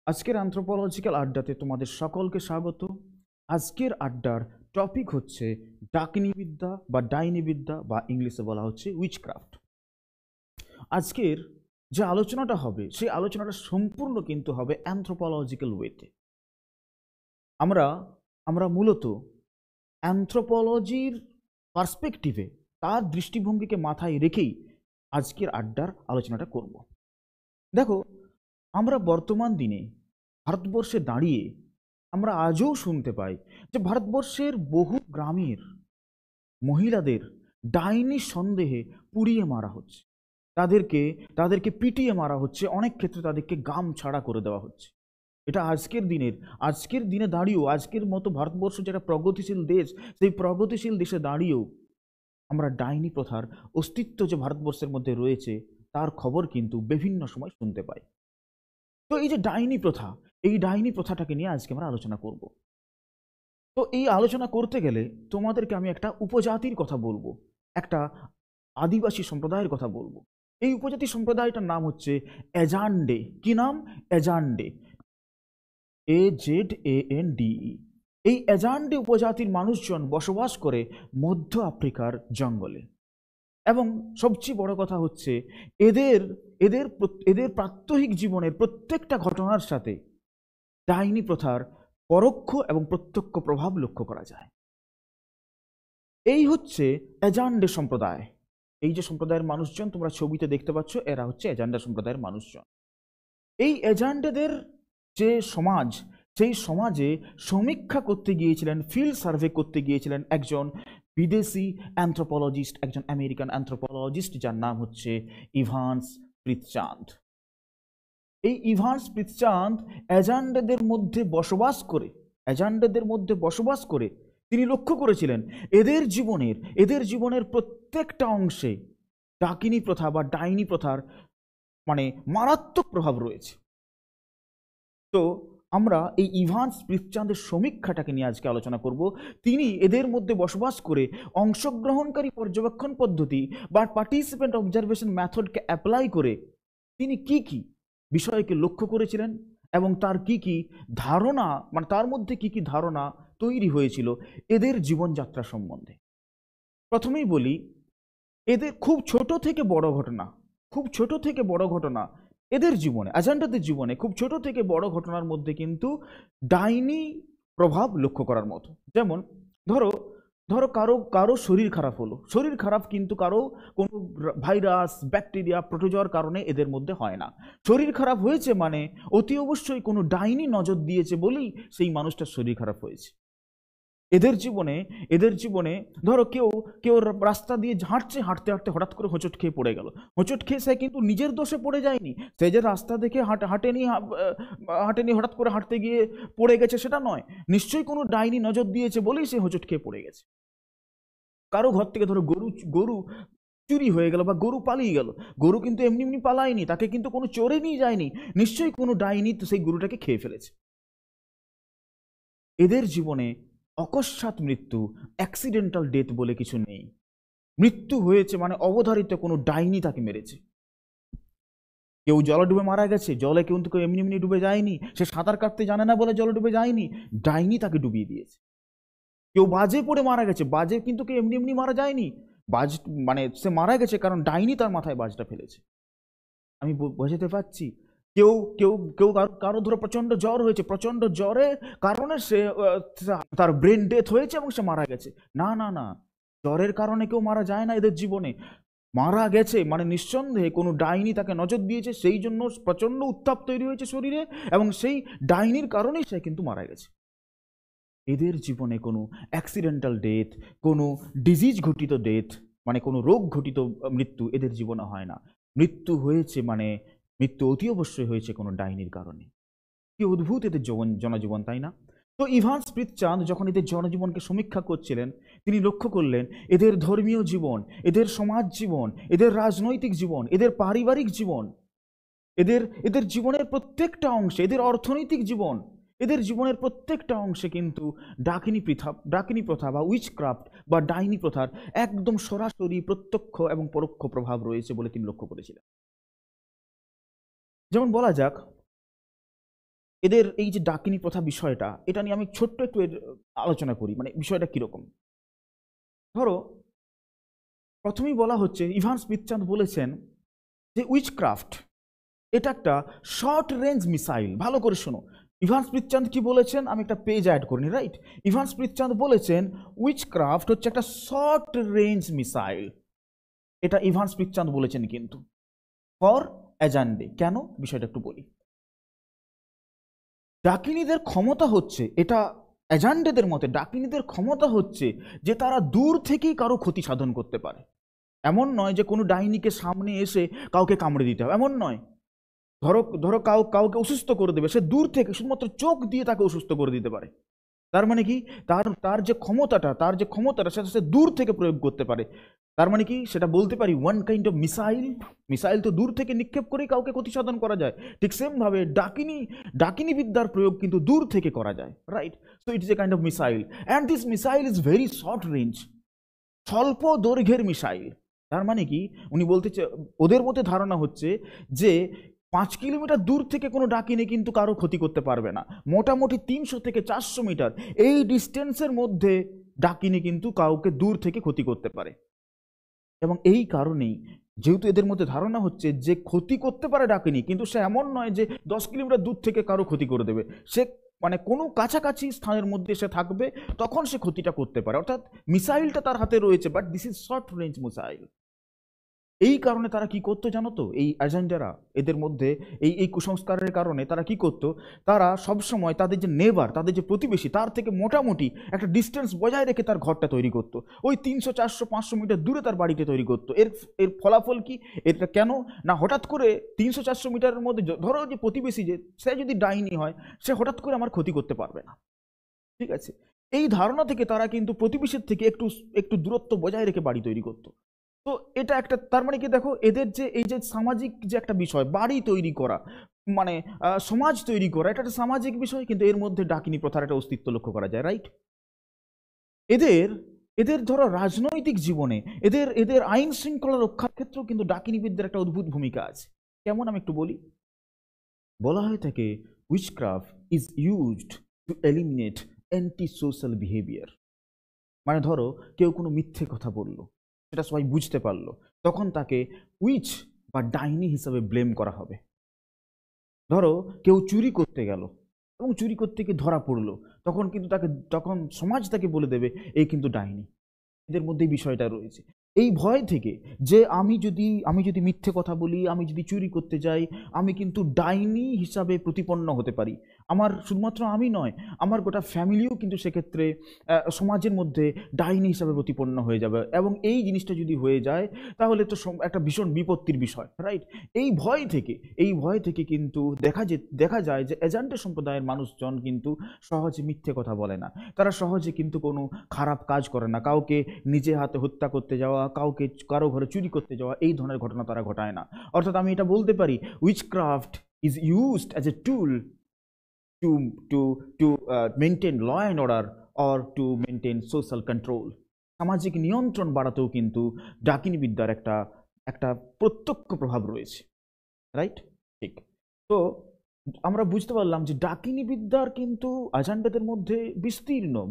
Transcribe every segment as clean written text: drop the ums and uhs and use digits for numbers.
আজকের অ্যানথ্রোপোলজিক্যাল আড্ডাতে তোমাদের সকলকে স্বাগত। আজকের আড্ডার টপিক হচ্ছে ডাকিনীবিদ্যা বা ডাইনিবিদ্যা বা ইংলিশে বলা হচ্ছে উইচক্রাফট। আজকের যে আলোচনাটা হবে সেই আলোচনাটা সম্পূর্ণ কিন্তু হবে অ্যানথ্রোপোলজিক্যাল ওয়েতে। আমরা আমরা মূলত অ্যানথ্রোপোলজির পার্সপেক্টিভে তার দৃষ্টিভঙ্গিকে মাথায় রেখেই আজকের আড্ডার আলোচনাটা করব। দেখো, আমরা বর্তমান দিনে ভারতবর্ষে দাঁড়িয়ে আমরা আজও শুনতে পাই যে ভারতবর্ষের বহু গ্রামের মহিলাদের ডাইনি সন্দেহে পুড়িয়ে মারা হচ্ছে, তাদেরকে তাদেরকে পিটিয়ে মারা হচ্ছে, অনেক ক্ষেত্রে তাদেরকে গাম ছাড়া করে দেওয়া হচ্ছে। এটা আজকের দিনে দাঁড়িয়েও, আজকের মতো ভারতবর্ষ যেটা প্রগতিশীল দেশ, সেই প্রগতিশীল দেশে দাঁড়িয়েও আমরা ডাইনি প্রথার অস্তিত্ব যে ভারতবর্ষের মধ্যে রয়েছে তার খবর কিন্তু বিভিন্ন সময় শুনতে পাই। তো এই যে ডাইনি প্রথা, এই ডাইনি প্রথাটাকে নিয়ে আজকে আমরা আলোচনা করব। তো এই আলোচনা করতে গেলে তোমাদেরকে আমি একটা উপজাতির কথা বলবো, একটা আদিবাসী সম্প্রদায়ের কথা বলবো। এই উপজাতি সম্প্রদায়টার নাম হচ্ছে এজান্ডে। কি নাম? এজান্ডে, AZANDE। এই এজান্ডে উপজাতির মানুষজন বসবাস করে মধ্য আফ্রিকার জঙ্গলে। এবং সবচেয়ে বড় কথা হচ্ছে এদের এদের এদের প্রাত্যহিক জীবনের প্রত্যেকটা ঘটনার সাথে ডাইনি প্রথার পরোক্ষ এবং প্রত্যক্ষ প্রভাব লক্ষ্য করা যায়। এই হচ্ছে এজান্ডে সম্প্রদায়। এই যে সম্প্রদায়ের মানুষজন তোমরা ছবিতে দেখতে পাচ্ছ, এরা হচ্ছে এজান্ডা সম্প্রদায়ের মানুষজন। এই এজান্ডেদের যে সমাজ, সেই সমাজে সমীক্ষা করতে গিয়েছিলেন, ফিল্ড সার্ভে করতে গিয়েছিলেন একজন বিদেশি অ্যানথ্রোপোলজিস্ট, একজন আমেরিকান অ্যানথ্রোপোলজিস্ট, যার নাম হচ্ছে ইভান্স প্রিতচাঁদ। এই ইভান্স প্রিতচাঁদ এজান্ডেদের মধ্যে বসবাস করে তিনি লক্ষ্য করেছিলেন এদের জীবনের প্রত্যেকটা অংশে ডাকিনী প্রথা বা ডাইনি প্রথার মানে মারাত্মক প্রভাব রয়েছে। তো আমরা এই ইভান্স প্রিতচাঁদের সমীক্ষাটাকে নিয়ে আজকে আলোচনা করব। তিনি এদের মধ্যে বসবাস করে অংশগ্রহণকারী পর্যবেক্ষণ পদ্ধতি বা পার্টিসিপেন্ট অবজারভেশন মেথডকে অ্যাপ্লাই করে তিনি কি বিষয়কে লক্ষ্য করেছিলেন এবং তার কি ধারণা, মানে তার মধ্যে কি ধারণা তৈরি হয়েছিল এদের জীবনযাত্রা সম্বন্ধে। প্রথমেই বলি, এদের খুব ছোট থেকে বড় ঘটনা এদের জীবনে, এজেন্ডাদের জীবনে খুব ছোট থেকে বড় ঘটনার মধ্যে কিন্তু ডাইনি প্রভাব লক্ষ্য করার মতো। যেমন ধরো ধরো কারো কারো শরীর খারাপ হলো, শরীর খারাপ কিন্তু কারো কোনো ভাইরাস, ব্যাকটেরিয়া, প্রোটোজোয়ার কারণে এদের মধ্যে হয় না। শরীর খারাপ হয়েছে মানে অতি অবশ্যই কোনো ডাইনি নজর দিয়েছে বলেই সেই মানুষটার শরীর খারাপ হয়েছে। এদের জীবনে ধরো কেউ কেউ রাস্তা দিয়ে হাঁটতে হাঁটতে হঠাৎ করে হোঁচট খেয়ে পড়ে গেল। হোঁচট খেয়ে সে কিন্তু নিজের দোষে পড়ে যায়নি, সে যে রাস্তা দেখে হাঁটেনি হঠাৎ করে হাঁটতে গিয়ে পড়ে গেছে সেটা নয়, নিশ্চয়ই কোনো ডাইনি নজর দিয়েছে বলেই সে হোঁচট খেয়ে পড়ে গেছে। কারো ঘর থেকে ধরো গরু চুরি হয়ে গেল বা গরু পালিয়ে গেল, গরু কিন্তু এমনি এমনি পালায়নি, তাকে কিন্তু কোনো চোরে নিয়ে যায়নি, নিশ্চয়ই কোনো ডাইনি তো সেই গরুটাকে খেয়ে ফেলেছে। এদের জীবনে অকস্মাৎ মৃত্যু, অ্যাক্সিডেন্টাল ডেথ বলে কিছু নেই। মৃত্যু হয়েছে মানে অবধারিত কোনো ডাইনি তাকে মেরেছে। কেউ জলে ডুবে মারা গেছে, জলে কিন্তু কেউ এমনি এমনি ডুবে যায়নি, সে সাঁতার কাটতে জানে না বলে জলে ডুবে যায়নি, ডাইনি তাকে ডুবিয়ে দিয়েছে। কেউ বাজে পড়ে মারা গেছে, বাজে কিন্তু কেউ এমনি এমনি মারা যায়নি, বাজ মানে সে মারা গেছে কারণ ডাইনি তার মাথায় বাজটা ফেলেছে। আমি বোঝাতে পারছি? কেউ কেউ কেউ কারো ধরো প্রচন্ড জ্বর হয়েছে, প্রচন্ড জ্বরের কারণে সে তার ব্রেন ডেথ হয়েছে এবং সে মারা গেছে। না না না, জ্বরের কারণে কেউ মারা যায় না এদের জীবনে। মারা গেছে মানে নিঃসন্দেহে কোনো ডাইনি তাকে নজর দিয়েছে, সেই জন্য প্রচন্ড উত্তাপ তৈরি হয়েছে শরীরে এবং সেই ডাইনির কারণেই সে কিন্তু মারা গেছে। এদের জীবনে কোনো অ্যাক্সিডেন্টাল ডেথ, কোনো ডিজিজ ঘটিত ডেথ মানে কোনো রোগ ঘটিত মৃত্যু এদের জীবনে হয় না। মৃত্যু অতি অবশ্যই হয়েছে কোনো ডাইনির কারণে। কি অদ্ভুত এদের জনজীবন, তাই না? তো ইভান্স প্রিতচাঁদ যখন এদের জনজীবনকে সমীক্ষা করছিলেন, তিনি লক্ষ্য করলেন এদের ধর্মীয় জীবন, এদের সমাজ জীবন, এদের রাজনৈতিক জীবন, এদের পারিবারিক জীবন, এদের জীবনের প্রত্যেকটা অংশে, এদের অর্থনৈতিক জীবন, এদের জীবনের প্রত্যেকটা অংশে কিন্তু ডাকিনী প্রথা বা উইচক্রাফট বা ডাইনি প্রথার একদম সরাসরি প্রত্যক্ষ এবং পরোক্ষ প্রভাব রয়েছে বলে তিনি লক্ষ্য করেছিলেন। যেমন বলা যাক, এদের এই যে ডাকিনী প্রথা বিষয়টা, এটা নিয়ে আমি ছোট্ট একটু আলোচনা করি, মানে বিষয়টা কিরকম। ধরো প্রথমেই বলা হচ্ছে, ইভান স্মিথচাঁদ বলেছেন যে উইচক্রাফট এটা একটা শর্ট রেঞ্জ মিসাইল। ভালো করে শোনো, ইভান স্মিথচাঁদ কি বলেছেন, আমি একটা পেজ অ্যাড করিনি, রাইট। ইভান স্মিথচাঁদ বলেছেন উইচক্রাফট হচ্ছে একটা শর্ট রেঞ্জ মিসাইল। এটা ইভান স্মিথচাঁদ বলেছেন, কিন্তু ফর অ্যাজান্ডে। কেন, বিষয়টা একটু বলি। ডাকিনীদের ক্ষমতা হচ্ছে, এটা অ্যাজান্ডেদের মতে ডাকিনীদের ক্ষমতা হচ্ছে যে তারা দূর থেকেই কারো ক্ষতি সাধন করতে পারে। এমন নয় যে কোনো ডাইনিকে সামনে এসে কাউকে কামড়ে দিতে হবে, এমন নয়। ধরো ধরো কাউকে অসুস্থ করে দেবে, সে দূর থেকে শুধুমাত্র চোখ দিয়ে তাকে অসুস্থ করে দিতে পারে। তার মানে কি, তার যে ক্ষমতাটা সেটা সে দূর থেকে প্রয়োগ করতে পারে। তার মানে কি, সেটা বলতে পারি ওয়ান কাইন্ড অফ মিসাইল তো দূর থেকে নিক্ষেপ করেই কাউকে ক্ষতি সাধন করা যায়। ঠিক সেম ভাবে ডাকিনী বিদ্যার প্রয়োগ কিন্তু দূর থেকে করা যায়, right. So it is a kind of missile, and this missile is very short range, স্বল্প দৈর্ঘ্যের মিসাইল। তার মানে কি, উনি বলতে ওদের মধ্যে ধারণা হচ্ছে যে 5 কিলোমিটার দূর থেকে কোনো ডাকিনী কিন্তু কারো ক্ষতি করতে পারবে না। মোটামুটি 300 থেকে 400 মিটার এই ডিস্টেন্সের মধ্যে ডাকিনী কিন্তু কাউকে দূর থেকে ক্ষতি করতে পারে। এবং এই কারণেই, যেহেতু এদের মধ্যে ধারণা হচ্ছে যে ক্ষতি করতে পারে ডাকিনী, কিন্তু সে এমন নয় যে 10 কিলোমিটার দূর থেকে কারো ক্ষতি করে দেবে। সে মানে কোনো কাছাকাছি স্থানের মধ্যে সে থাকবে, তখন সে ক্ষতিটা করতে পারে। অর্থাৎ মিসাইলটা তার হাতে রয়েছে, but this is short range missile. এই কারণে তারা কি করতো জানো তো, এই এজেন্ডারা এদের মধ্যে এই কুসংস্কারের কারণে তারা কি করতো, তারা সবসময় তাদের যে নেবার, তাদের যে প্রতিবেশী, তার থেকে মোটামুটি একটা ডিস্টেন্স বজায় রেখে তার ঘরটা তৈরি করতো। ওই 300, 400, 500 মিটার দূরে তার বাড়িতে তৈরি করতো। এর ফলাফল কি, এটা কেন না, হঠাৎ করে 300, 400 মিটারের মধ্যে ধরো যে প্রতিবেশী, যে সে যদি ডাইনি হয়, সে হঠাৎ করে আমার ক্ষতি করতে পারবে না, ঠিক আছে। এই ধারণা থেকে তারা কিন্তু প্রতিবেশীর থেকে একটু একটু দূরত্ব বজায় রেখে বাড়ি তৈরি করতো। তো এটা একটা, তার মানে কি দেখো, এদের যে এই যে সামাজিক যে একটা বিষয়, বাড়ি তৈরি করা, মানে সমাজ তৈরি করা, এটা একটা সামাজিক বিষয়, কিন্তু এর মধ্যে ডাকিনী প্রথার একটা অস্তিত্ব লক্ষ্য করা যায়, রাইট। এদের এদের ধরো রাজনৈতিক জীবনে, এদের আইন শৃঙ্খলা রক্ষার ক্ষেত্রেও কিন্তু ডাকিনী বিদ্যার একটা অদ্ভুত ভূমিকা আছে। কেমন, আমি একটু বলি। বলা হয়ে থাকে witchcraft is used to eliminate anti social behaviour. মানে ধরো কেউ কোনো মিথ্যে কথা বললো, সেটা সবাই বুঝতে পারলো, তখন তাকে উইচ বা ডাইনি হিসাবে ব্লেম করা হবে। ধরো কেউ চুরি করতে গেল এবং চুরি করতে গিয়ে ধরা পড়লো, তখন সমাজ তাকে বলে দেবে এই কিন্তু ডাইনি। এদের মধ্যে বিষয়টা রয়েছে, এই ভয় থেকে যে আমি যদি মিথ্যে কথা বলি, আমি যদি চুরি করতে যাই, আমি কিন্তু ডাইনি হিসাবে প্রতিপন্ন হতে পারি। আমার শুধুমাত্র আমি নয়, আমার গোটা ফ্যামিলিও কিন্তু সেক্ষেত্রে সমাজের মধ্যে ডাইনি হিসাবে প্রতিপন্ন হয়ে যাবে। এবং এই জিনিসটা যদি হয়ে যায়, তাহলে তো একটা ভীষণ বিপত্তির বিষয়, রাইট। এই ভয় থেকে কিন্তু দেখা যায় যে এজেন্ট সম্প্রদায়ের মানুষজন কিন্তু সহজে মিথ্যে কথা বলে না। তারা সহজে কিন্তু কোনো খারাপ কাজ করে না। কাউকে নিজে হাতে হত্যা করতে যাওয়া, কারো ঘরে চুরি করতে যাওয়া, এই ধরনের ঘটনা তারা ঘটায় না। অর্থাৎ আমি এটা বলতে পারি, witchcraft is used as a tool to to to maintain law and order or to maintain social control. সামাজিক নিয়ন্ত্রণ বাড়াতেও কিন্তু ডাকিনী বিদ্যার একটা প্রত্যক্ষ প্রভাব রয়েছে, রাইট। ঠিক। তো আমরা বুঝতে পারলাম যে ডাকিনী বিদ্যার কিন্তু আজান্ডাদের মধ্যে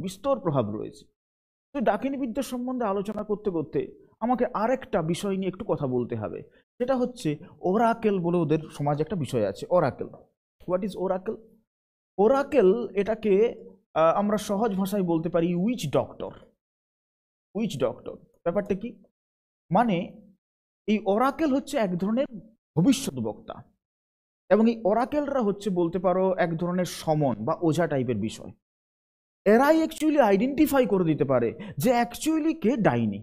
বিস্তর প্রভাব রয়েছে। তো ডাকিনী বিদ্যা সম্বন্ধে আলোচনা করতে করতে আমাকে আরেকটা বিষয় নিয়ে একটু কথা বলতে হবে। সেটা হচ্ছে ওরাকেল বলে ওদের সমাজে একটা বিষয় আছে, Oracle. What is Oracle? Oracle এটাকে আমরা সহজ ভাষায় বলতে পারি উইচ ডক্টর। ব্যাপারটা কি, মানে এই ওরাকেল হচ্ছে এক ধরনের ভবিষ্যৎ বক্তা, এবং এই ওরাকেলরা হচ্ছে বলতে পারো এক ধরনের সমন বা ওঝা টাইপের বিষয়। এরাই অ্যাকচুয়ালি আইডেন্টিফাই করে দিতে পারে যে অ্যাকচুয়ালি কে ডাইনি।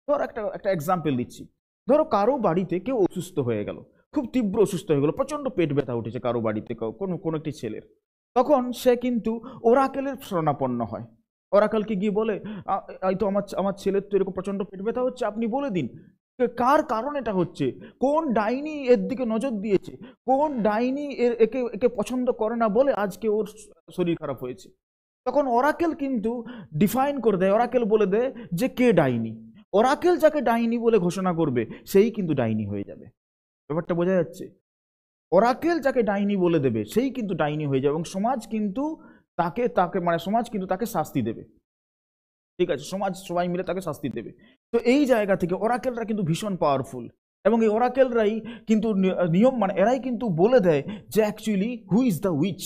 ধর একটা এক্সাম্পল দিচ্ছি। ধরো কারো বাড়িতে কেউ অসুস্থ হয়ে গেল, খুব তীব্র অসুস্থ হয়ে গেল, প্রচন্ড পেট ব্যথা উঠেছে কারো বাড়িতে, কোনো একটি ছেলের। তখন সে কিন্তু ওরাকেলের শরণাপন্ন হয়। ওরাকেলকে গিয়ে বলে, এই তো আমার ছেলের তো এরকম প্রচন্ড পেট ব্যথা হচ্ছে, আপনি বলে দিন কার কারণ এটা হচ্ছে, কোন ডাইনি এর দিকে নজর দিয়েছে, কোন ডাইনি একে পছন্দ করে না বলে আজকে ওর শরীর খারাপ হয়েছে। তখন ওরাকেল কিন্তু ডিফাইন করে দেয়, ওরাকেল বলে দেয় যে কে ডাইনি। ওরাকেল যাকে ডাইনি বলে ঘোষণা করবে সেই কিন্তু ডাইনি হয়ে যাবে। ব্যাপারটা বোঝা যাচ্ছে? ওরাকেল যাকে ডাইনি বলে দেবে সেই কিন্তু ডাইনি হয়ে যাবে, এবং সমাজ কিন্তু তাকে তাকে মানে সমাজ কিন্তু তাকে শাস্তি দেবে। ঠিক আছে, সমাজ সবাই মিলে তাকে শাস্তি দেবে। তো এই জায়গা থেকে ওরাকেলরা কিন্তু ভীষণ পাওয়ারফুল, এবং এই ওরাকেলরাই কিন্তু নিয়ম মানে এরাই কিন্তু বলে দেয় যে actually who is the which,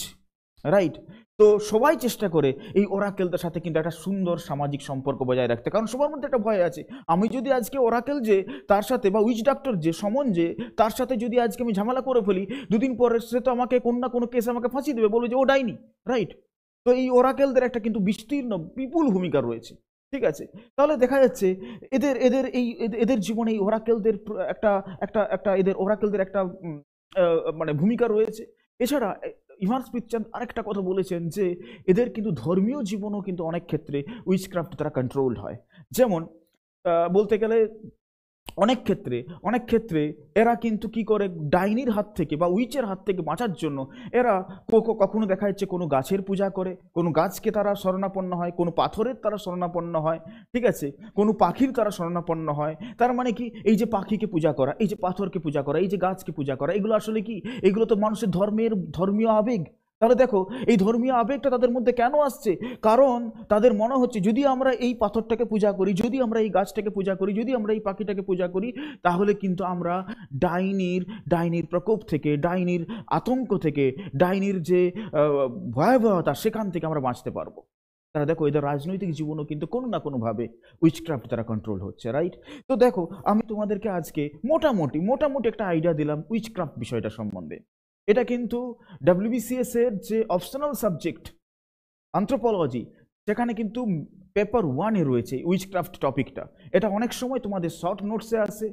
right? তো সবাই চেষ্টা করে এই ওরাকেলদের সাথে কিন্তু একটা সুন্দর সামাজিক সম্পর্ক বজায় রাখতে, কারণ সবার মধ্যে একটা ভয় আছে। আমি যদি আজকে ওরাকেল যে তার সাথে বা উইচ ডাক্তার যে সমন যে তার সাথে যদি আজকে আমি ঝামেলা করে ফেলি, দুদিন পরে সে তো আমাকে কোনো না কোনো কেসে আমাকে ফাঁসি দেবে, বলবে যে ও ডাইনি, রাইট? তো এই ওরাকেলদের একটা কিন্তু বিস্তীর্ণ বিপুল ভূমিকা রয়েছে। ঠিক আছে, তাহলে দেখা যাচ্ছে এদের এদের এই এদের জীবনে এই ওরাকেলদের একটা একটা একটা এদের ওরাকেলদের একটা মানে ভূমিকা রয়েছে। এছাড়া ইভান স্পিথচাঁদ আরেকটা কথা বলেছেন যে এদের কিন্তু ধর্মীয় জীবনও কিন্তু অনেক ক্ষেত্রে উইচক্রাফট দ্বারা কন্ট্রোলড হয়। যেমন বলতে গেলে অনেক ক্ষেত্রে এরা কিন্তু কি করে ডাইনির হাত থেকে বা উইচের হাত থেকে বাঁচার জন্য এরা কখনো দেখা যাচ্ছে কোনো গাছের পূজা করে, কোনো গাছকে তারা শরণাপন্ন হয়, কোনো পাথরের তারা শরণাপন্ন হয়, ঠিক আছে, কোনো পাখির তারা শরণাপন্ন হয়। তার মানে কি, এই যে পাখিকে পূজা করা, এই যে পাথরকে পূজা করা, এই যে গাছকে পূজা করা, এগুলো আসলে কি, এগুলো তো মানুষের ধর্মীয় আবেগ। তাহলে দেখো এই ধর্মীয় আবেগটা তাদের মধ্যে কেন আসছে? কারণ তাদের মনে হচ্ছে যদি আমরা এই পাথরটাকে পূজা করি, যদি আমরা এই গাছটাকে পূজা করি, যদি আমরা এই পাখিটাকে পূজা করি, তাহলে কিন্তু আমরা ডাইনির প্রকোপ থেকে, ডাইনির আতঙ্ক থেকে, ডাইনির যে ভয়াবহতা সেখান থেকে আমরা বাঁচতে পারবো। তারা দেখো এদের রাজনৈতিক জীবনও কিন্তু কোনো না কোনোভাবে উইচক্রাফট দ্বারা কন্ট্রোল হচ্ছে, রাইট? তো দেখো আমি তোমাদেরকে আজকে মোটামুটি একটা আইডিয়া দিলাম উইচক্রাফট বিষয়টা সম্বন্ধে। এটা কিন্তু WBCS এর যে অপশনাল সাবজেক্ট অ্যানথ্রোপোলজি, সেখানে কিন্তু পেপার 1-এ রয়েছে উইচক্রাফট টপিকটা। এটা অনেক সময় তোমাদের শর্ট নোটসে আসে,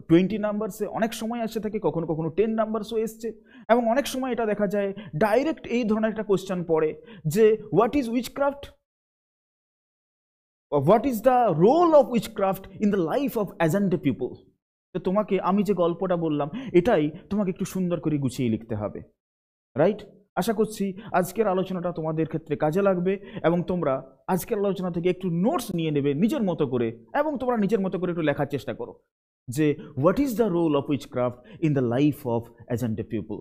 20 নাম্বারসে, অনেক সময় আসে থাকে, কখনো 10 নাম্বারসও এসছে, এবং অনেক সময় এটা দেখা যায় ডাইরেক্ট এই ধরনের একটা কোশ্চেন পড়ে যে what is witchcraft, what is the role of witchcraft in the life of agent people. তো তোমাকে আমি যে গল্পটা বললাম এটাই তোমাকে একটু সুন্দর করে গুছিয়ে লিখতে হবে, রাইট? আশা করছি আজকের আলোচনাটা তোমাদের ক্ষেত্রে কাজে লাগবে, এবং তোমরা আজকের আলোচনা থেকে একটু নোটস নিয়ে নেবে নিজের মতো করে, এবং তোমরা নিজের মতো করে একটু লেখার চেষ্টা করো যে what is the role of witchcraft in the life of agent people.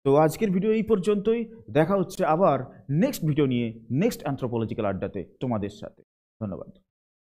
তো আজকের ভিডিও এই পর্যন্তই, দেখা হচ্ছে আবার নেক্সট ভিডিও নিয়ে, নেক্সট অ্যানথ্রোপোলজিক্যাল আড্ডাতে তোমাদের সাথে। ধন্যবাদ।